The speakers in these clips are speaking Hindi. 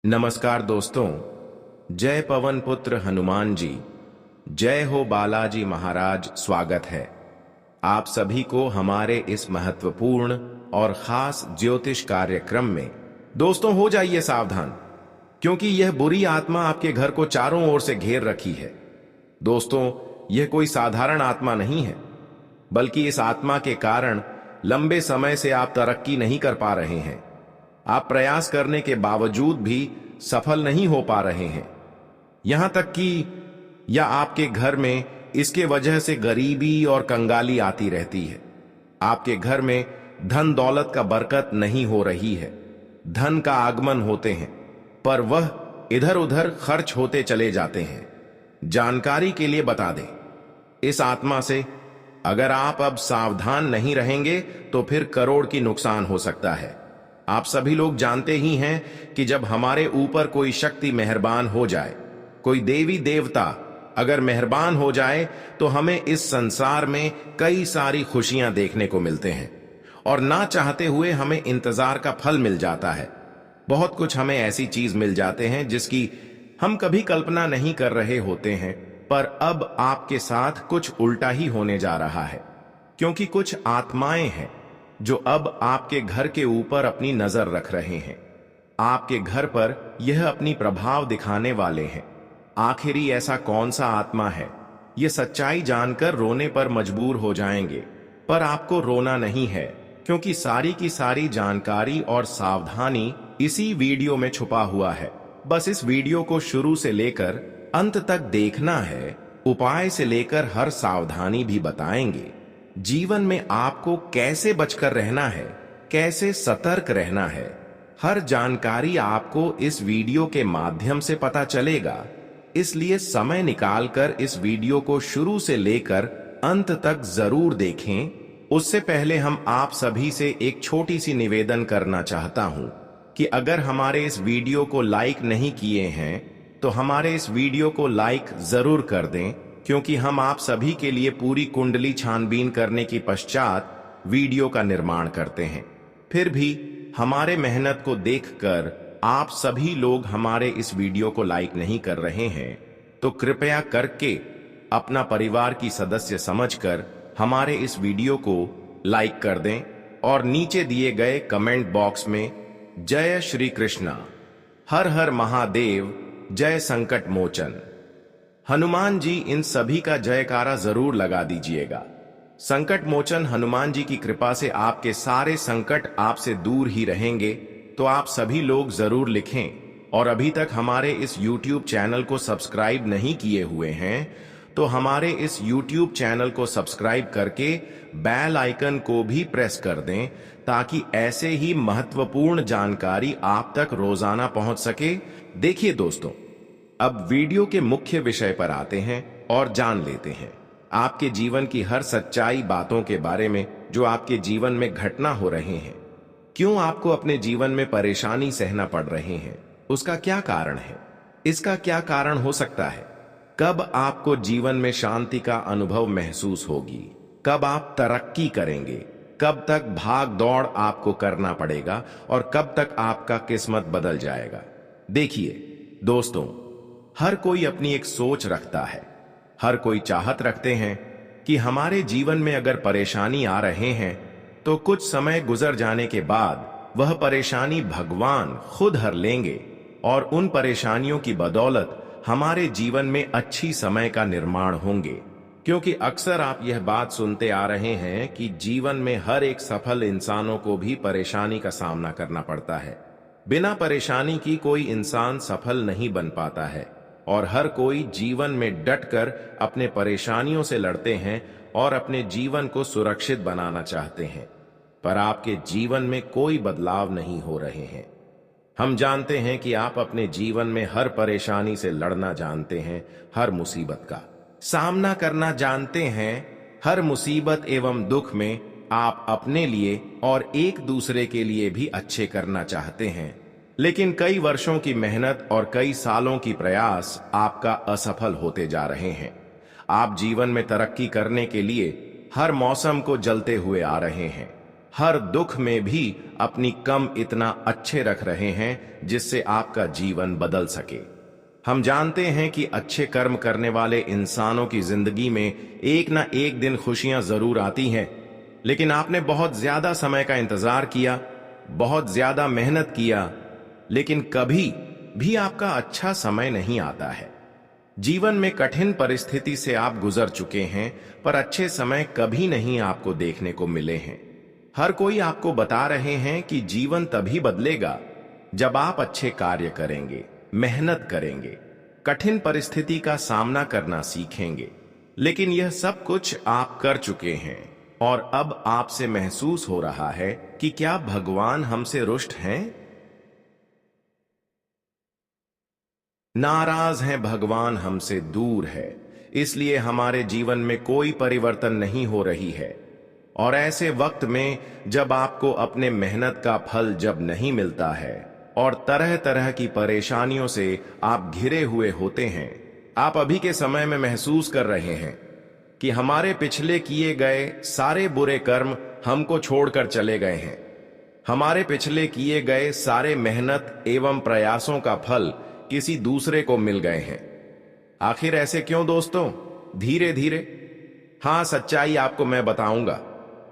नमस्कार दोस्तों। जय पवन पुत्र हनुमान जी, जय हो बालाजी महाराज। स्वागत है आप सभी को हमारे इस महत्वपूर्ण और खास ज्योतिष कार्यक्रम में। दोस्तों, हो जाइए सावधान, क्योंकि यह बुरी आत्मा आपके घर को चारों ओर से घेर रखी है। दोस्तों, यह कोई साधारण आत्मा नहीं है, बल्कि इस आत्मा के कारण लंबे समय से आप तरक्की नहीं कर पा रहे हैं। आप प्रयास करने के बावजूद भी सफल नहीं हो पा रहे हैं। यहां तक कि या आपके घर में इसके वजह से गरीबी और कंगाली आती रहती है। आपके घर में धन दौलत का बरकत नहीं हो रही है। धन का आगमन होते हैं, पर वह इधर उधर खर्च होते चले जाते हैं। जानकारी के लिए बता दें, इस आत्मा से अगर आप अब सावधान नहीं रहेंगे तो फिर करोड़ की नुकसान हो सकता है। आप सभी लोग जानते ही हैं कि जब हमारे ऊपर कोई शक्ति मेहरबान हो जाए, कोई देवी देवता अगर मेहरबान हो जाए, तो हमें इस संसार में कई सारी खुशियां देखने को मिलते हैं और ना चाहते हुए हमें इंतजार का फल मिल जाता है। बहुत कुछ हमें ऐसी चीज मिल जाते हैं जिसकी हम कभी कल्पना नहीं कर रहे होते हैं। पर अब आपके साथ कुछ उल्टा ही होने जा रहा है, क्योंकि कुछ आत्माएं हैं जो अब आपके घर के ऊपर अपनी नजर रख रहे हैं। आपके घर पर यह अपनी प्रभाव दिखाने वाले हैं। आखिरी ऐसा कौन सा आत्मा है? यह सच्चाई जानकर रोने पर मजबूर हो जाएंगे, पर आपको रोना नहीं है, क्योंकि सारी की सारी जानकारी और सावधानी इसी वीडियो में छुपा हुआ है। बस इस वीडियो को शुरू से लेकर अंत तक देखना है। उपाय से लेकर हर सावधानी भी बताएंगे। जीवन में आपको कैसे बचकर रहना है, कैसे सतर्क रहना है, हर जानकारी आपको इस वीडियो के माध्यम से पता चलेगा। इसलिए समय निकालकर इस वीडियो को शुरू से लेकर अंत तक जरूर देखें। उससे पहले हम आप सभी से एक छोटी सी निवेदन करना चाहता हूं कि अगर हमारे इस वीडियो को लाइक नहीं किए हैं तो हमारे इस वीडियो को लाइक जरूर कर दें, क्योंकि हम आप सभी के लिए पूरी कुंडली छानबीन करने की पश्चात वीडियो का निर्माण करते हैं। फिर भी हमारे मेहनत को देखकर आप सभी लोग हमारे इस वीडियो को लाइक नहीं कर रहे हैं, तो कृपया करके अपना परिवार की सदस्य समझकर हमारे इस वीडियो को लाइक कर दें और नीचे दिए गए कमेंट बॉक्स में जय श्री कृष्णा, हर हर महादेव, जय संकट मोचन, हनुमान जी, इन सभी का जयकारा जरूर लगा दीजिएगा। संकट मोचन हनुमान जी की कृपा से आपके सारे संकट आपसे दूर ही रहेंगे, तो आप सभी लोग जरूर लिखें। और अभी तक हमारे इस YouTube चैनल को सब्सक्राइब नहीं किए हुए हैं तो हमारे इस YouTube चैनल को सब्सक्राइब करके बेल आइकन को भी प्रेस कर दें, ताकि ऐसे ही महत्वपूर्ण जानकारी आप तक रोजाना पहुंच सके। देखिए दोस्तों, अब वीडियो के मुख्य विषय पर आते हैं और जान लेते हैं आपके जीवन की हर सच्चाई बातों के बारे में जो आपके जीवन में घटना हो रहे हैं। क्यों आपको अपने जीवन में परेशानी सहना पड़ रहे हैं, उसका क्या कारण है, इसका क्या कारण हो सकता है, कब आपको जीवन में शांति का अनुभव महसूस होगी, कब आप तरक्की करेंगे, कब तक भाग दौड़ आपको करना पड़ेगा और कब तक आपका किस्मत बदल जाएगा। देखिए दोस्तों, हर कोई अपनी एक सोच रखता है। हर कोई चाहत रखते हैं कि हमारे जीवन में अगर परेशानी आ रहे हैं तो कुछ समय गुजर जाने के बाद वह परेशानी भगवान खुद हर लेंगे और उन परेशानियों की बदौलत हमारे जीवन में अच्छी समय का निर्माण होंगे। क्योंकि अक्सर आप यह बात सुनते आ रहे हैं कि जीवन में हर एक सफल इंसानों को भी परेशानी का सामना करना पड़ता है। बिना परेशानी की कोई इंसान सफल नहीं बन पाता है और हर कोई जीवन में डटकर अपने परेशानियों से लड़ते हैं और अपने जीवन को सुरक्षित बनाना चाहते हैं, पर आपके जीवन में कोई बदलाव नहीं हो रहे हैं। हम जानते हैं कि आप अपने जीवन में हर परेशानी से लड़ना जानते हैं, हर मुसीबत का सामना करना जानते हैं। हर मुसीबत एवं दुख में आप अपने लिए और एक दूसरे के लिए भी अच्छे करना चाहते हैं, लेकिन कई वर्षों की मेहनत और कई सालों की प्रयास आपका असफल होते जा रहे हैं। आप जीवन में तरक्की करने के लिए हर मौसम को जलते हुए आ रहे हैं, हर दुख में भी अपनी कम इतना अच्छे रख रहे हैं जिससे आपका जीवन बदल सके। हम जानते हैं कि अच्छे कर्म करने वाले इंसानों की जिंदगी में एक ना एक दिन खुशियां जरूर आती हैं, लेकिन आपने बहुत ज्यादा समय का इंतजार किया, बहुत ज्यादा मेहनत किया, लेकिन कभी भी आपका अच्छा समय नहीं आता है। जीवन में कठिन परिस्थिति से आप गुजर चुके हैं, पर अच्छे समय कभी नहीं आपको देखने को मिले हैं। हर कोई आपको बता रहे हैं कि जीवन तभी बदलेगा जब आप अच्छे कार्य करेंगे, मेहनत करेंगे, कठिन परिस्थिति का सामना करना सीखेंगे। लेकिन यह सब कुछ आप कर चुके हैं और अब आपसे महसूस हो रहा है कि क्या भगवान हमसे रुष्ट हैं? नाराज हैं भगवान हमसे दूर है, इसलिए हमारे जीवन में कोई परिवर्तन नहीं हो रही है। और ऐसे वक्त में जब आपको अपने मेहनत का फल जब नहीं मिलता है और तरह तरह की परेशानियों से आप घिरे हुए होते हैं, आप अभी के समय में महसूस कर रहे हैं कि हमारे पिछले किए गए सारे बुरे कर्म हमको छोड़कर चले गए हैं। हमारे पिछले किए गए सारे मेहनत एवं प्रयासों का फल किसी दूसरे को मिल गए हैं। आखिर ऐसे क्यों दोस्तों? धीरे धीरे हाँ, सच्चाई आपको मैं बताऊंगा।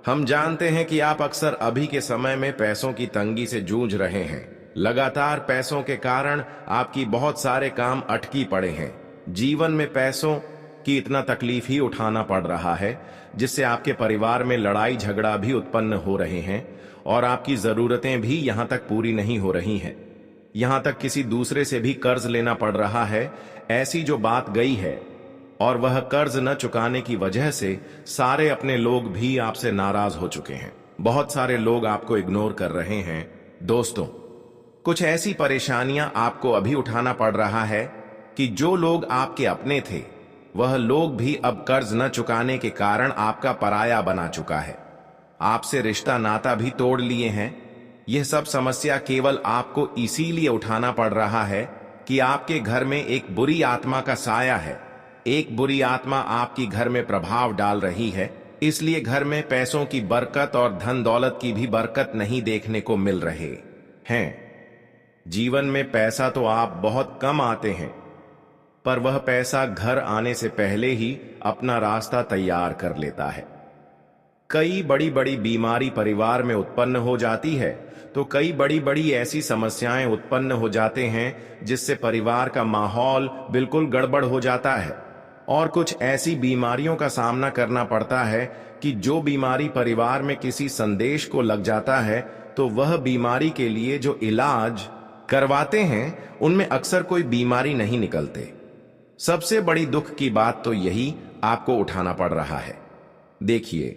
हम जानते हैं कि आप अक्सर अभी के समय में पैसों की तंगी से जूझ रहे हैं। लगातार पैसों के कारण आपकी बहुत सारे काम अटकी पड़े हैं। जीवन में पैसों की इतना तकलीफ ही उठाना पड़ रहा है, जिससे आपके परिवार में लड़ाई झगड़ा भी उत्पन्न हो रहे हैं और आपकी जरूरतें भी यहां तक पूरी नहीं हो रही हैं। यहां तक किसी दूसरे से भी कर्ज लेना पड़ रहा है। ऐसी जो बात गई है और वह कर्ज न चुकाने की वजह से सारे अपने लोग भी आपसे नाराज हो चुके हैं। बहुत सारे लोग आपको इग्नोर कर रहे हैं। दोस्तों, कुछ ऐसी परेशानियां आपको अभी उठाना पड़ रहा है कि जो लोग आपके अपने थे, वह लोग भी अब कर्ज न चुकाने के कारण आपका पराया बना चुका है। आपसे रिश्ता नाता भी तोड़ लिए हैं। यह सब समस्या केवल आपको इसीलिए उठाना पड़ रहा है कि आपके घर में एक बुरी आत्मा का साया है। एक बुरी आत्मा आपकी घर में प्रभाव डाल रही है, इसलिए घर में पैसों की बरकत और धन दौलत की भी बरकत नहीं देखने को मिल रहे हैं। जीवन में पैसा तो आप बहुत कम आते हैं, पर वह पैसा घर आने से पहले ही अपना रास्ता तैयार कर लेता है। कई बड़ी बड़ी बीमारी परिवार में उत्पन्न हो जाती है, तो कई बड़ी बड़ी ऐसी समस्याएं उत्पन्न हो जाते हैं जिससे परिवार का माहौल बिल्कुल गड़बड़ हो जाता है। और कुछ ऐसी बीमारियों का सामना करना पड़ता है कि जो बीमारी परिवार में किसी संदेश को लग जाता है, तो वह बीमारी के लिए जो इलाज करवाते हैं उनमें अक्सर कोई बीमारी नहीं निकलते। सबसे बड़ी दुख की बात तो यही आपको उठाना पड़ रहा है। देखिए,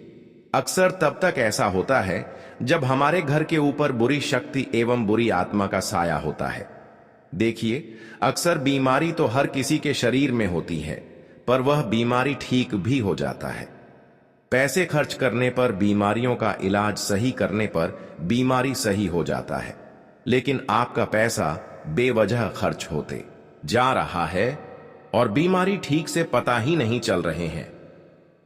अक्सर तब तक ऐसा होता है जब हमारे घर के ऊपर बुरी शक्ति एवं बुरी आत्मा का साया होता है। देखिए, अक्सर बीमारी तो हर किसी के शरीर में होती है, पर वह बीमारी ठीक भी हो जाता है। पैसे खर्च करने पर, बीमारियों का इलाज सही करने पर बीमारी सही हो जाता है, लेकिन आपका पैसा बेवजह खर्च होते जा रहा है और बीमारी ठीक से पता ही नहीं चल रहे हैं।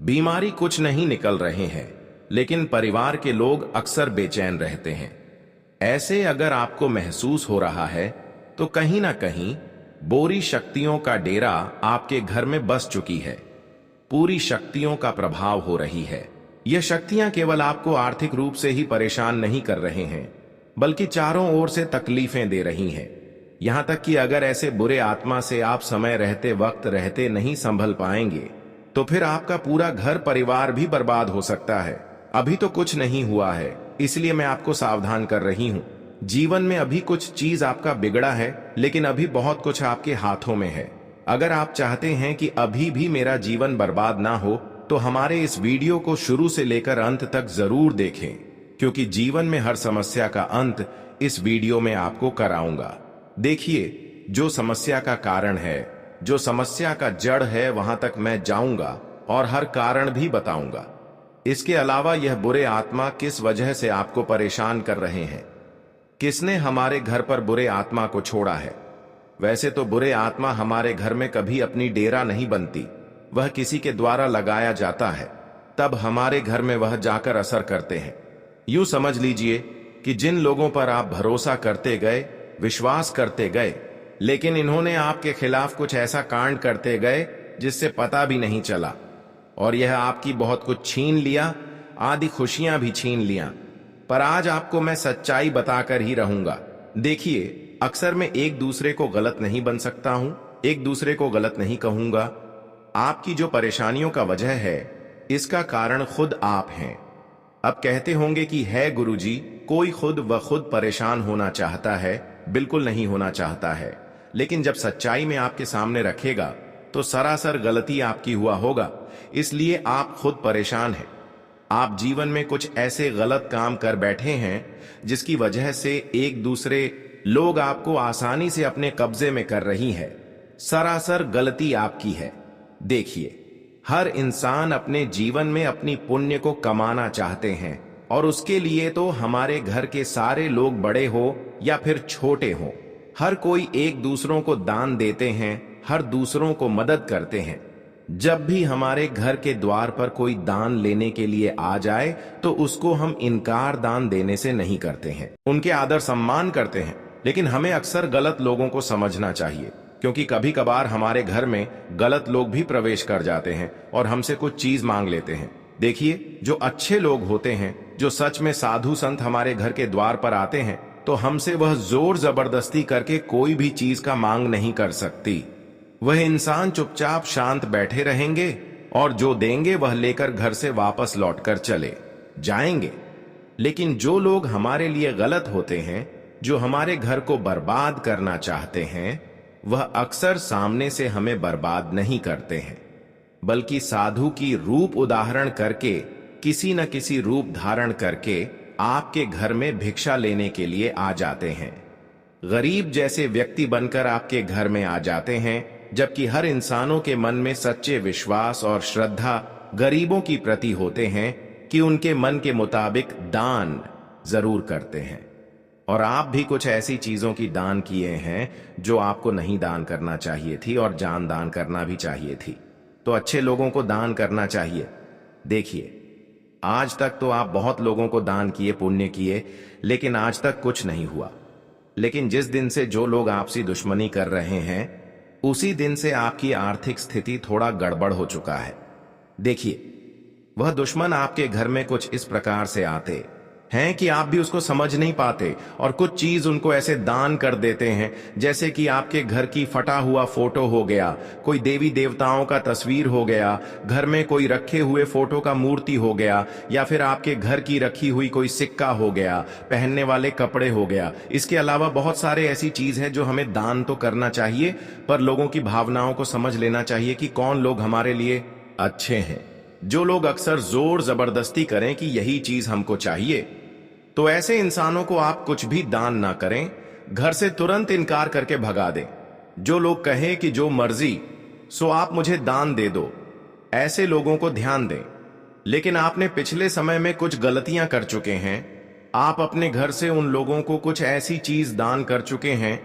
बीमारी कुछ नहीं निकल रहे हैं, लेकिन परिवार के लोग अक्सर बेचैन रहते हैं। ऐसे अगर आपको महसूस हो रहा है तो कहीं ना कहीं बुरी शक्तियों का डेरा आपके घर में बस चुकी है। पूरी शक्तियों का प्रभाव हो रही है। यह शक्तियां केवल आपको आर्थिक रूप से ही परेशान नहीं कर रहे हैं, बल्कि चारों ओर से तकलीफें दे रही हैं। यहां तक कि अगर ऐसे बुरे आत्मा से आप समय रहते वक्त रहते नहीं संभल पाएंगे, तो फिर आपका पूरा घर परिवार भी बर्बाद हो सकता है। अभी तो कुछ नहीं हुआ है, इसलिए मैं आपको सावधान कर रही हूं। जीवन में अभी कुछ चीज आपका बिगड़ा है, लेकिन अभी बहुत कुछ आपके हाथों में है। अगर आप चाहते हैं कि अभी भी मेरा जीवन बर्बाद ना हो, तो हमारे इस वीडियो को शुरू से लेकर अंत तक जरूर देखें, क्योंकि जीवन में हर समस्या का अंत इस वीडियो में आपको कराऊंगा। देखिए, जो समस्या का कारण है, जो समस्या का जड़ है, वहां तक मैं जाऊंगा और हर कारण भी बताऊंगा। इसके अलावा यह बुरे आत्मा किस वजह से आपको परेशान कर रहे हैं, किसने हमारे घर पर बुरे आत्मा को छोड़ा है। वैसे तो बुरे आत्मा हमारे घर में कभी अपनी डेरा नहीं बनती, वह किसी के द्वारा लगाया जाता है, तब हमारे घर में वह जाकर असर करते हैं। यूं समझ लीजिए कि जिन लोगों पर आप भरोसा करते गए, विश्वास करते गए, लेकिन इन्होंने आपके खिलाफ कुछ ऐसा कांड करते गए जिससे पता भी नहीं चला, और यह आपकी बहुत कुछ छीन लिया, आदि खुशियां भी छीन लिया। पर आज आपको मैं सच्चाई बताकर ही रहूंगा। देखिए, अक्सर मैं एक दूसरे को गलत नहीं बन सकता हूं, एक दूसरे को गलत नहीं कहूंगा। आपकी जो परेशानियों का वजह है, इसका कारण खुद आप हैं। अब कहते होंगे कि है गुरुजी, कोई खुद व खुद परेशान होना चाहता है? बिल्कुल नहीं होना चाहता है, लेकिन जब सच्चाई में आपके सामने रखेगा तो सरासर गलती आपकी हुआ होगा, इसलिए आप खुद परेशान हैं। आप जीवन में कुछ ऐसे गलत काम कर बैठे हैं जिसकी वजह से एक दूसरे लोग आपको आसानी से अपने कब्जे में कर रही है। सरासर गलती आपकी है। देखिए, हर इंसान अपने जीवन में अपनी पुण्य को कमाना चाहते हैं, और उसके लिए तो हमारे घर के सारे लोग बड़े हो या फिर छोटे हो, हर कोई एक दूसरों को दान देते हैं, हर दूसरों को मदद करते हैं। जब भी हमारे घर के द्वार पर कोई दान लेने के लिए आ जाए तो उसको हम इनकार दान देने से नहीं करते हैं, उनके आदर सम्मान करते हैं। लेकिन हमें अक्सर गलत लोगों को समझना चाहिए, क्योंकि कभी कभार हमारे घर में गलत लोग भी प्रवेश कर जाते हैं और हमसे कुछ चीज मांग लेते हैं। देखिए, जो अच्छे लोग होते हैं, जो सच में साधु संत हमारे घर के द्वार पर आते हैं, तो हमसे वह जोर जबरदस्ती करके कोई भी चीज का मांग नहीं कर सकती। वह इंसान चुपचाप शांत बैठे रहेंगे और जो देंगे वह लेकर घर से वापस लौटकर चले जाएंगे। लेकिन जो लोग हमारे लिए गलत होते हैं, जो हमारे घर को बर्बाद करना चाहते हैं, वह अक्सर सामने से हमें बर्बाद नहीं करते हैं, बल्कि साधु की रूप उदाहरण करके, किसी न किसी रूप धारण करके आपके घर में भिक्षा लेने के लिए आ जाते हैं। गरीब जैसे व्यक्ति बनकर आपके घर में आ जाते हैं, जबकि हर इंसानों के मन में सच्चे विश्वास और श्रद्धा गरीबों की प्रति होते हैं कि उनके मन के मुताबिक दान जरूर करते हैं। और आप भी कुछ ऐसी चीजों की दान किए हैं जो आपको नहीं दान करना चाहिए थी, और जान दान करना भी चाहिए थी। तो अच्छे लोगों को दान करना चाहिए। देखिए, आज तक तो आप बहुत लोगों को दान किए, पुण्य किए, लेकिन आज तक कुछ नहीं हुआ। लेकिन जिस दिन से जो लोग आपसी दुश्मनी कर रहे हैं, उसी दिन से आपकी आर्थिक स्थिति थोड़ा गड़बड़ हो चुका है। देखिए, वह दुश्मन आपके घर में कुछ इस प्रकार से आते हैं कि आप भी उसको समझ नहीं पाते, और कुछ चीज उनको ऐसे दान कर देते हैं, जैसे कि आपके घर की फटा हुआ फोटो हो गया, कोई देवी देवताओं का तस्वीर हो गया, घर में कोई रखे हुए फोटो का मूर्ति हो गया, या फिर आपके घर की रखी हुई कोई सिक्का हो गया, पहनने वाले कपड़े हो गया। इसके अलावा बहुत सारे ऐसी चीज है जो हमें दान तो करना चाहिए, पर लोगों की भावनाओं को समझ लेना चाहिए कि कौन लोग हमारे लिए अच्छे हैं। जो लोग अक्सर जोर जबरदस्ती करें कि यही चीज हमको चाहिए, तो ऐसे इंसानों को आप कुछ भी दान ना करें, घर से तुरंत इनकार करके भगा दें। जो लोग कहें कि जो मर्जी सो आप मुझे दान दे दो, ऐसे लोगों को ध्यान दें। लेकिन आपने पिछले समय में कुछ गलतियां कर चुके हैं। आप अपने घर से उन लोगों को कुछ ऐसी चीज दान कर चुके हैं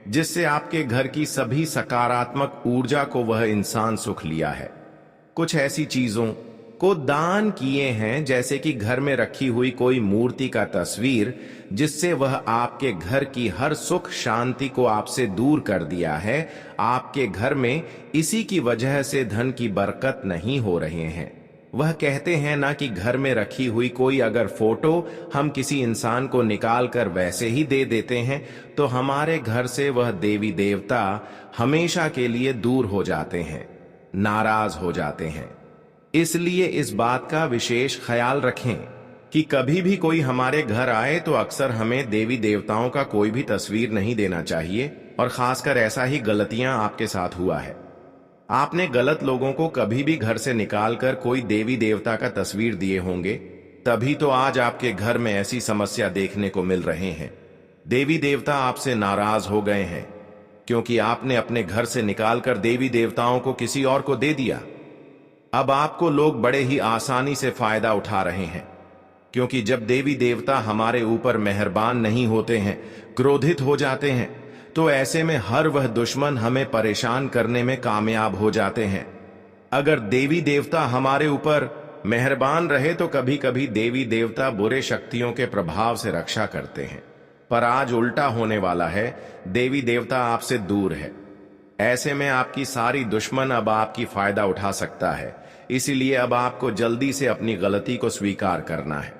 जिससे आपके घर की सभी सकारात्मक ऊर्जा को वह इंसान सुख लिया है। कुछ ऐसी चीजों को दान किए हैं, जैसे कि घर में रखी हुई कोई मूर्ति का तस्वीर, जिससे वह आपके घर की हर सुख शांति को आपसे दूर कर दिया है। आपके घर में इसी की वजह से धन की बरकत नहीं हो रहे हैं। वह कहते हैं ना कि घर में रखी हुई कोई अगर फोटो हम किसी इंसान को निकाल कर वैसे ही दे देते हैं, तो हमारे घर से वह देवी देवता हमेशा के लिए दूर हो जाते हैं, नाराज हो जाते हैं। इसलिए इस बात का विशेष ख्याल रखें कि कभी भी कोई हमारे घर आए तो अक्सर हमें देवी देवताओं का कोई भी तस्वीर नहीं देना चाहिए, और खासकर ऐसा ही गलतियां आपके साथ हुआ है। आपने गलत लोगों को कभी भी घर से निकालकर कोई देवी देवता का तस्वीर दिए होंगे, तभी तो आज आपके घर में ऐसी समस्या देखने को मिल रहे हैं। देवी देवता आपसे नाराज हो गए हैं क्योंकि आपने अपने घर से निकालकर देवी देवताओं को किसी और को दे दिया। अब आपको लोग बड़े ही आसानी से फायदा उठा रहे हैं, क्योंकि जब देवी देवता हमारे ऊपर मेहरबान नहीं होते हैं, क्रोधित हो जाते हैं, तो ऐसे में हर वह दुश्मन हमें परेशान करने में कामयाब हो जाते हैं। अगर देवी देवता हमारे ऊपर मेहरबान रहे तो कभी कभी देवी देवता बुरे शक्तियों के प्रभाव से रक्षा करते हैं, पर आज उल्टा होने वाला है। देवी देवता आपसे दूर है। ऐसे में आपकी सारी दुश्मन अब आपकी फायदा उठा सकता है। इसीलिए अब आपको जल्दी से अपनी गलती को स्वीकार करना है।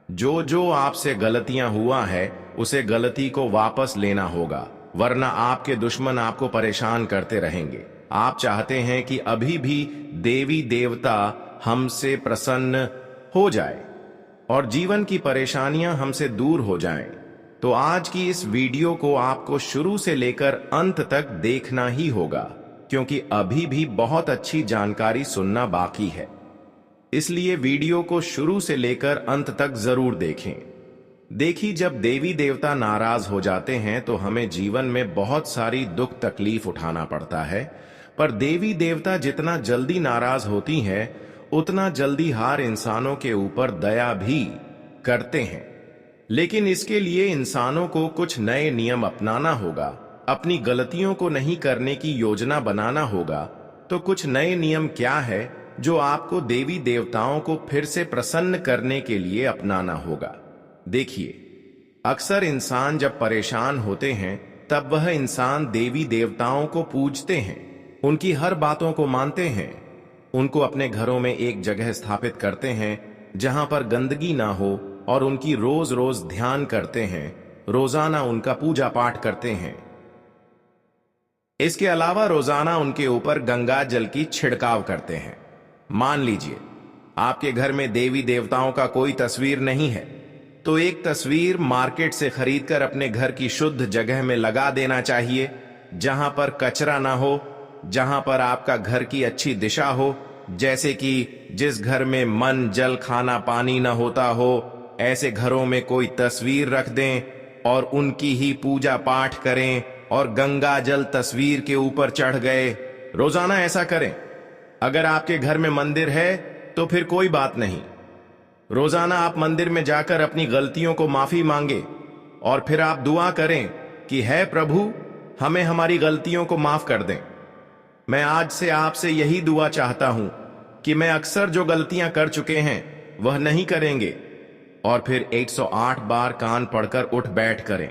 जो जो आपसे गलतियां हुआ है उसे गलती को वापस लेना होगा, वरना आपके दुश्मन आपको परेशान करते रहेंगे। आप चाहते हैं कि अभी भी देवी देवता हमसे प्रसन्न हो जाए और जीवन की परेशानियां हमसे दूर हो जाएं, तो आज की इस वीडियो को आपको शुरू से लेकर अंत तक देखना ही होगा, क्योंकि अभी भी बहुत अच्छी जानकारी सुनना बाकी है। इसलिए वीडियो को शुरू से लेकर अंत तक जरूर देखें। देखिए, जब देवी देवता नाराज हो जाते हैं तो हमें जीवन में बहुत सारी दुख तकलीफ उठाना पड़ता है, पर देवी देवता जितना जल्दी नाराज होती हैं, उतना जल्दी हार इंसानों के ऊपर दया भी करते हैं। लेकिन इसके लिए इंसानों को कुछ नए नियम अपनाना होगा, अपनी गलतियों को नहीं करने की योजना बनाना होगा। तो कुछ नए नियम क्या है जो आपको देवी देवताओं को फिर से प्रसन्न करने के लिए अपनाना होगा? देखिए, अक्सर इंसान जब परेशान होते हैं तब वह इंसान देवी देवताओं को पूजते हैं, उनकी हर बातों को मानते हैं, उनको अपने घरों में एक जगह स्थापित करते हैं जहां पर गंदगी ना हो और उनकी रोज रोज ध्यान करते हैं, रोजाना उनका पूजा पाठ करते हैं। इसके अलावा रोजाना उनके ऊपर गंगा जल की छिड़काव करते हैं। मान लीजिए आपके घर में देवी देवताओं का कोई तस्वीर नहीं है, तो एक तस्वीर मार्केट से खरीदकर अपने घर की शुद्ध जगह में लगा देना चाहिए, जहां पर कचरा ना हो, जहां पर आपका घर की अच्छी दिशा हो। जैसे कि जिस घर में मन जल खाना पानी ना होता हो, ऐसे घरों में कोई तस्वीर रख दें और उनकी ही पूजा पाठ करें और गंगा जल तस्वीर के ऊपर चढ़ गए। रोजाना ऐसा करें। अगर आपके घर में मंदिर है तो फिर कोई बात नहीं, रोजाना आप मंदिर में जाकर अपनी गलतियों को माफी मांगे और फिर आप दुआ करें कि है प्रभु, हमें हमारी गलतियों को माफ कर दें। मैं आज से आपसे यही दुआ चाहता हूं कि मैं अक्सर जो गलतियां कर चुके हैं वह नहीं करेंगे, और फिर 108 बार कान पढ़कर उठ बैठ करें।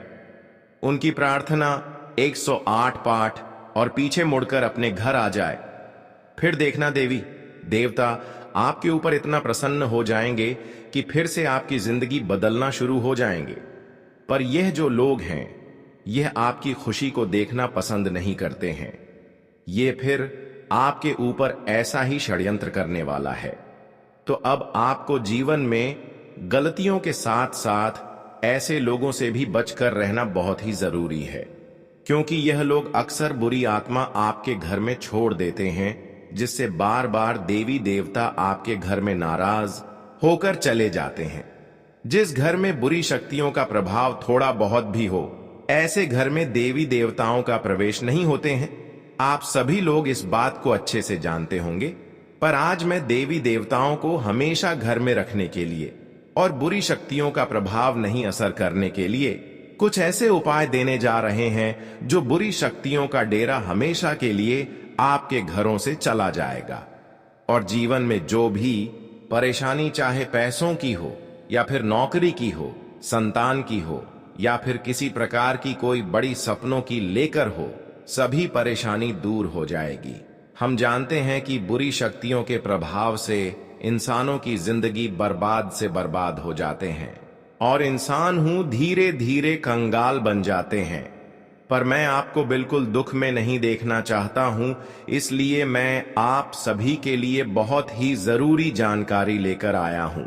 उनकी प्रार्थना 108 पाठ और पीछे मुड़कर अपने घर आ जाए। फिर देखना देवी देवता आपके ऊपर इतना प्रसन्न हो जाएंगे कि फिर से आपकी जिंदगी बदलना शुरू हो जाएंगे। पर यह जो लोग हैं, यह आपकी खुशी को देखना पसंद नहीं करते हैं। ये फिर आपके ऊपर ऐसा ही षड्यंत्र करने वाला है। तो अब आपको जीवन में गलतियों के साथ साथ ऐसे लोगों से भी बचकर रहना बहुत ही जरूरी है, क्योंकि यह लोग अक्सर बुरी आत्मा आपके घर में छोड़ देते हैं, जिससे बार बार देवी देवता आपके घर में नाराज होकर चले जाते हैं। जिस घर में बुरी शक्तियों का प्रभाव थोड़ा बहुत भी हो, ऐसे घर में देवी देवताओं का प्रवेश नहीं होते हैं। आप सभी लोग इस बात को अच्छे से जानते होंगे, पर आज मैं देवी देवताओं को हमेशा घर में रखने के लिए और बुरी शक्तियों का प्रभाव नहीं असर करने के लिए कुछ ऐसे उपाय देने जा रहे हैं जो बुरी शक्तियों का डेरा हमेशा के लिए आपके घरों से चला जाएगा। और जीवन में जो भी परेशानी, चाहे पैसों की हो या फिर नौकरी की हो, संतान की हो या फिर किसी प्रकार की कोई बड़ी सपनों की लेकर हो, सभी परेशानी दूर हो जाएगी। हम जानते हैं कि बुरी शक्तियों के प्रभाव से इंसानों की जिंदगी बर्बाद से बर्बाद हो जाते हैं और इंसान धीरे धीरे कंगाल बन जाते हैं। पर मैं आपको बिल्कुल दुख में नहीं देखना चाहता हूं, इसलिए मैं आप सभी के लिए बहुत ही जरूरी जानकारी लेकर आया हूं।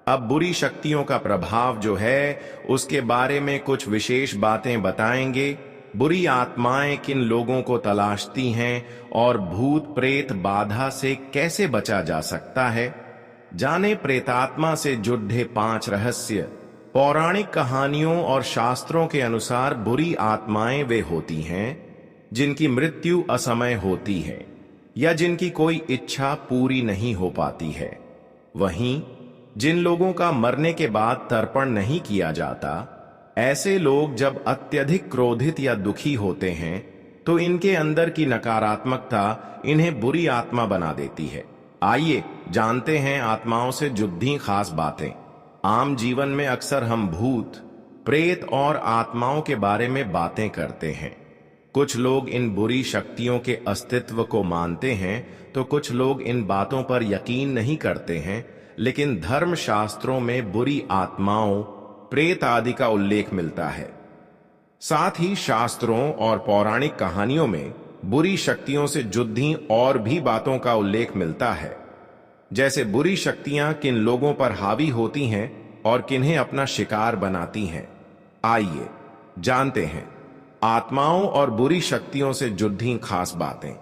अब बुरी शक्तियों का प्रभाव जो है उसके बारे में कुछ विशेष बातें बताएंगे। बुरी आत्माएं किन लोगों को तलाशती हैं और भूत प्रेत बाधा से कैसे बचा जा सकता है, जाने प्रेतात्मा से जुड़े 5 रहस्य। पौराणिक कहानियों और शास्त्रों के अनुसार बुरी आत्माएं वे होती हैं जिनकी मृत्यु असमय होती है या जिनकी कोई इच्छा पूरी नहीं हो पाती है। वहीं जिन लोगों का मरने के बाद तर्पण नहीं किया जाता, ऐसे लोग जब अत्यधिक क्रोधित या दुखी होते हैं तो इनके अंदर की नकारात्मकता इन्हें बुरी आत्मा बना देती है। आइए जानते हैं आत्माओं से जुड़ी खास बातें। आम जीवन में अक्सर हम भूत, प्रेत और आत्माओं के बारे में बातें करते हैं। कुछ लोग इन बुरी शक्तियों के अस्तित्व को मानते हैं तो कुछ लोग इन बातों पर यकीन नहीं करते हैं, लेकिन धर्म शास्त्रों में बुरी आत्माओं, प्रेत आदि का उल्लेख मिलता है। साथ ही शास्त्रों और पौराणिक कहानियों में बुरी शक्तियों से जुड़ी और भी बातों का उल्लेख मिलता है, जैसे बुरी शक्तियां किन लोगों पर हावी होती हैं और किन्हें अपना शिकार बनाती हैं। आइए जानते हैं आत्माओं और बुरी शक्तियों से जुड़ी खास बातें।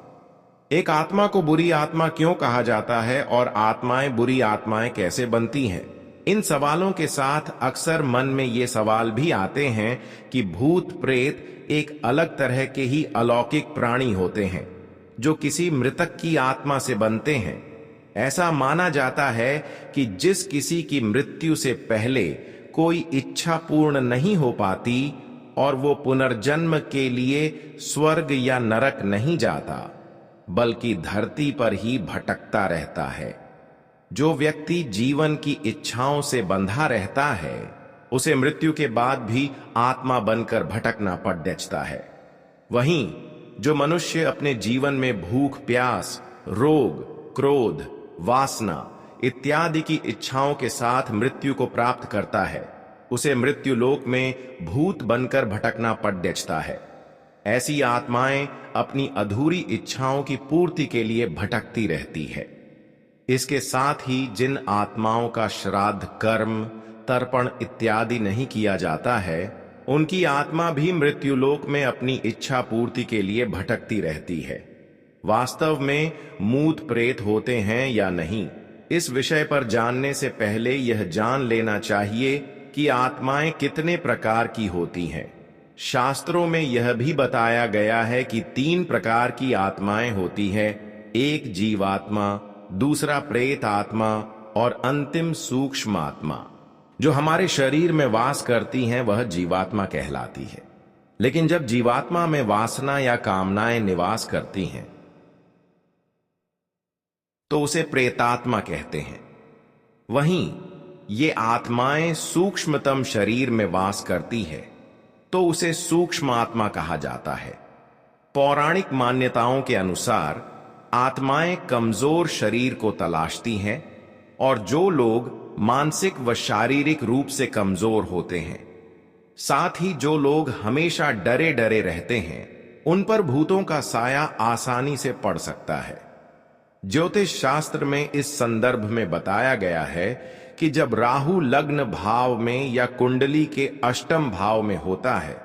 एक आत्मा को बुरी आत्मा क्यों कहा जाता है और आत्माएं बुरी आत्माएं कैसे बनती हैं? इन सवालों के साथ अक्सर मन में ये सवाल भी आते हैं कि भूत प्रेत एक अलग तरह के ही अलौकिक प्राणी होते हैं जो किसी मृतक की आत्मा से बनते हैं। ऐसा माना जाता है कि जिस किसी की मृत्यु से पहले कोई इच्छा पूर्ण नहीं हो पाती और वो पुनर्जन्म के लिए स्वर्ग या नरक नहीं जाता, बल्कि धरती पर ही भटकता रहता है। जो व्यक्ति जीवन की इच्छाओं से बंधा रहता है उसे मृत्यु के बाद भी आत्मा बनकर भटकना पड़ जाता है। वहीं जो मनुष्य अपने जीवन में भूख प्यास, रोग, क्रोध, वासना इत्यादि की इच्छाओं के साथ मृत्यु को प्राप्त करता है, उसे मृत्यु लोक में भूत बनकर भटकना पड़ जाता है। ऐसी आत्माएं अपनी अधूरी इच्छाओं की पूर्ति के लिए भटकती रहती है। इसके साथ ही जिन आत्माओं का श्राद्ध, कर्म, तर्पण इत्यादि नहीं किया जाता है, उनकी आत्मा भी मृत्युलोक में अपनी इच्छा पूर्ति के लिए भटकती रहती है। वास्तव में मूत प्रेत होते हैं या नहीं, इस विषय पर जानने से पहले यह जान लेना चाहिए कि आत्माएं कितने प्रकार की होती हैं। शास्त्रों में यह भी बताया गया है कि 3 प्रकार की आत्माएं होती है। एक जीवात्मा, दूसरा प्रेत आत्मा और अंतिम सूक्ष्म आत्मा। जो हमारे शरीर में वास करती हैं वह जीवात्मा कहलाती है। लेकिन जब जीवात्मा में वासना या कामनाएं निवास करती हैं तो उसे प्रेतात्मा कहते हैं। वहीं ये आत्माएं सूक्ष्मतम शरीर में वास करती है तो उसे सूक्ष्म आत्मा कहा जाता है। पौराणिक मान्यताओं के अनुसार आत्माएं कमजोर शरीर को तलाशती हैं और जो लोग मानसिक व शारीरिक रूप से कमजोर होते हैं, साथ ही जो लोग हमेशा डरे डरे रहते हैं, उन पर भूतों का साया आसानी से पड़ सकता है। ज्योतिष शास्त्र में इस संदर्भ में बताया गया है कि जब राहु लग्न भाव में या कुंडली के अष्टम भाव में होता है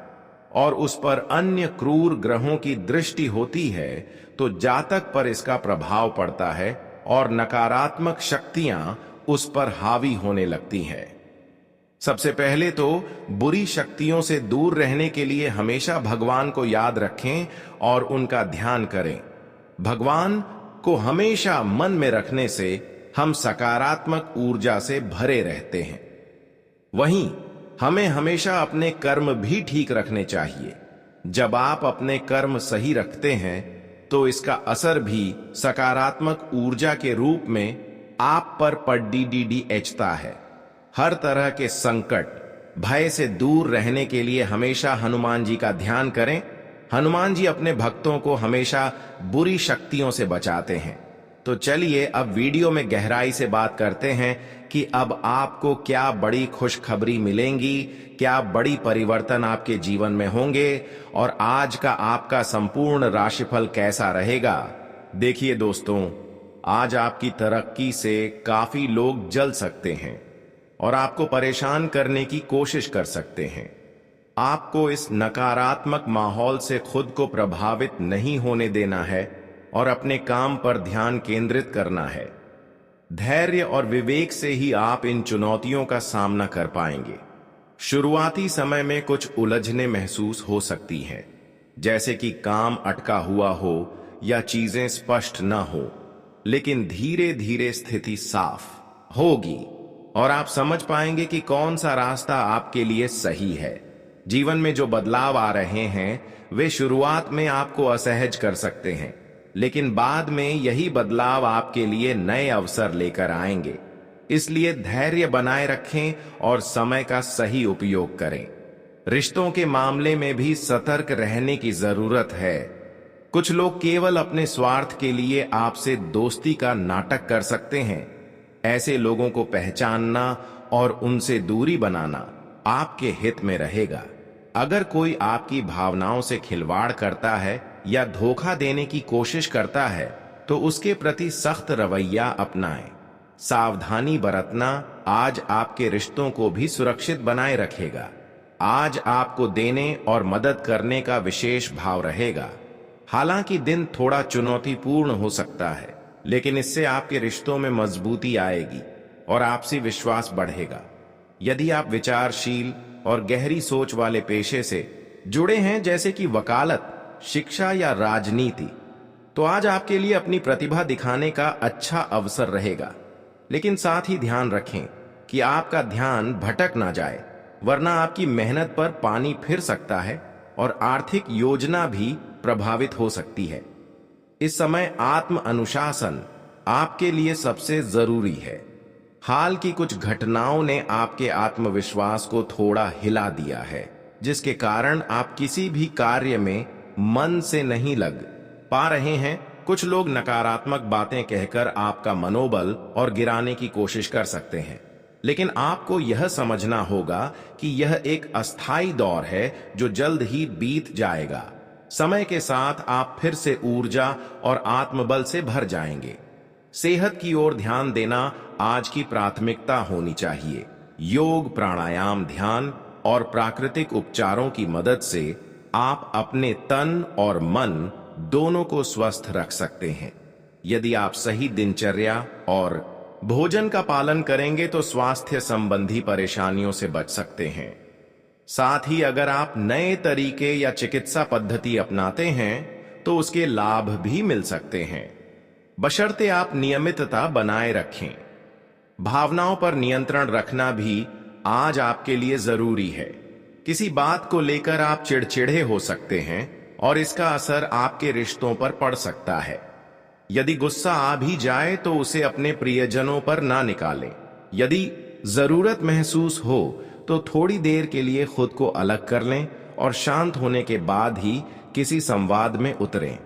और उस पर अन्य क्रूर ग्रहों की दृष्टि होती है तो जातक पर इसका प्रभाव पड़ता है और नकारात्मक शक्तियां उस पर हावी होने लगती हैं। सबसे पहले तो बुरी शक्तियों से दूर रहने के लिए हमेशा भगवान को याद रखें और उनका ध्यान करें। भगवान को हमेशा मन में रखने से हम सकारात्मक ऊर्जा से भरे रहते हैं। वहीं हमें हमेशा अपने कर्म भी ठीक रखने चाहिए। जब आप अपने कर्म सही रखते हैं तो इसका असर भी सकारात्मक ऊर्जा के रूप में आप पर पड़ता है। हर तरह के संकट, भय से दूर रहने के लिए हमेशा हनुमान जी का ध्यान करें। हनुमान जी अपने भक्तों को हमेशा बुरी शक्तियों से बचाते हैं। तो चलिए अब वीडियो में गहराई से बात करते हैं कि अब आपको क्या बड़ी खुशखबरी मिलेंगी, क्या बड़ी परिवर्तन आपके जीवन में होंगे और आज का आपका संपूर्ण राशिफल कैसा रहेगा। देखिए दोस्तों, आज आपकी तरक्की से काफी लोग जल सकते हैं और आपको परेशान करने की कोशिश कर सकते हैं। आपको इस नकारात्मक माहौल से खुद को प्रभावित नहीं होने देना है और अपने काम पर ध्यान केंद्रित करना है। धैर्य और विवेक से ही आप इन चुनौतियों का सामना कर पाएंगे। शुरुआती समय में कुछ उलझने महसूस हो सकती हैं, जैसे कि काम अटका हुआ हो या चीजें स्पष्ट न हो, लेकिन धीरे धीरे स्थिति साफ होगी और आप समझ पाएंगे कि कौन सा रास्ता आपके लिए सही है। जीवन में जो बदलाव आ रहे हैं वे शुरुआत में आपको असहज कर सकते हैं, लेकिन बाद में यही बदलाव आपके लिए नए अवसर लेकर आएंगे। इसलिए धैर्य बनाए रखें और समय का सही उपयोग करें। रिश्तों के मामले में भी सतर्क रहने की जरूरत है। कुछ लोग केवल अपने स्वार्थ के लिए आपसे दोस्ती का नाटक कर सकते हैं। ऐसे लोगों को पहचानना और उनसे दूरी बनाना आपके हित में रहेगा। अगर कोई आपकी भावनाओं से खिलवाड़ करता है या धोखा देने की कोशिश करता है तो उसके प्रति सख्त रवैया अपनाएं। सावधानी बरतना आज आपके रिश्तों को भी सुरक्षित बनाए रखेगा। आज आपको देने और मदद करने का विशेष भाव रहेगा। हालांकि दिन थोड़ा चुनौतीपूर्ण हो सकता है, लेकिन इससे आपके रिश्तों में मजबूती आएगी और आपसी विश्वास बढ़ेगा। यदि आप विचारशील और गहरी सोच वाले पेशे से जुड़े हैं, जैसे कि वकालत, शिक्षा या राजनीति, तो आज आपके लिए अपनी प्रतिभा दिखाने का अच्छा अवसर रहेगा। लेकिन साथ ही ध्यान रखें कि आपका ध्यान भटक ना जाए, वरना आपकी मेहनत पर पानी फिर सकता है और आर्थिक योजना भी प्रभावित हो सकती है। इस समय आत्म अनुशासन आपके लिए सबसे जरूरी है। हाल की कुछ घटनाओं ने आपके आत्मविश्वास को थोड़ा हिला दिया है, जिसके कारण आप किसी भी कार्य में मन से नहीं लग पा रहे हैं। कुछ लोग नकारात्मक बातें कहकर आपका मनोबल और गिराने की कोशिश कर सकते हैं, लेकिन आपको यह समझना होगा कि यह एक अस्थायी दौर है जो जल्द ही बीत जाएगा। समय के साथ आप फिर से ऊर्जा और आत्मबल से भर जाएंगे। सेहत की ओर ध्यान देना आज की प्राथमिकता होनी चाहिए। योग, प्राणायाम, ध्यान और प्राकृतिक उपचारों की मदद से आप अपने तन और मन दोनों को स्वस्थ रख सकते हैं। यदि आप सही दिनचर्या और भोजन का पालन करेंगे तो स्वास्थ्य संबंधी परेशानियों से बच सकते हैं। साथ ही अगर आप नए तरीके या चिकित्सा पद्धति अपनाते हैं तो उसके लाभ भी मिल सकते हैं, बशर्ते आप नियमितता बनाए रखें। भावनाओं पर नियंत्रण रखना भी आज आपके लिए जरूरी है। किसी बात को लेकर आप चिड़चिड़े हो सकते हैं और इसका असर आपके रिश्तों पर पड़ सकता है। यदि गुस्सा आ भी जाए तो उसे अपने प्रियजनों पर ना निकालें। यदि जरूरत महसूस हो तो थोड़ी देर के लिए खुद को अलग कर लें और शांत होने के बाद ही किसी संवाद में उतरें।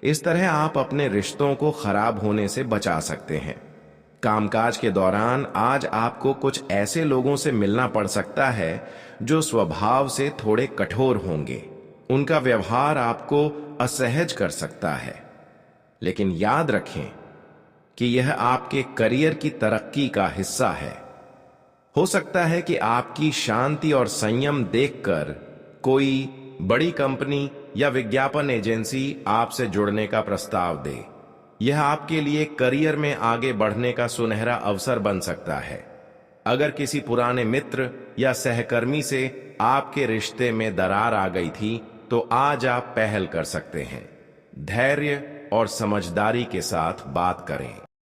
इस तरह आप अपने रिश्तों को खराब होने से बचा सकते हैं। कामकाज के दौरान आज आपको कुछ ऐसे लोगों से मिलना पड़ सकता है जो स्वभाव से थोड़े कठोर होंगे। उनका व्यवहार आपको असहज कर सकता है, लेकिन याद रखें कि यह आपके करियर की तरक्की का हिस्सा है। हो सकता है कि आपकी शांति और संयम देखकर कोई बड़ी कंपनी या विज्ञापन एजेंसी आपसे जुड़ने का प्रस्ताव दे। यह आपके लिए करियर में आगे बढ़ने का सुनहरा अवसर बन सकता है। अगर किसी पुराने मित्र या सहकर्मी से आपके रिश्ते में दरार आ गई थी तो आज आप पहल कर सकते हैं। धैर्य और समझदारी के साथ बात करें।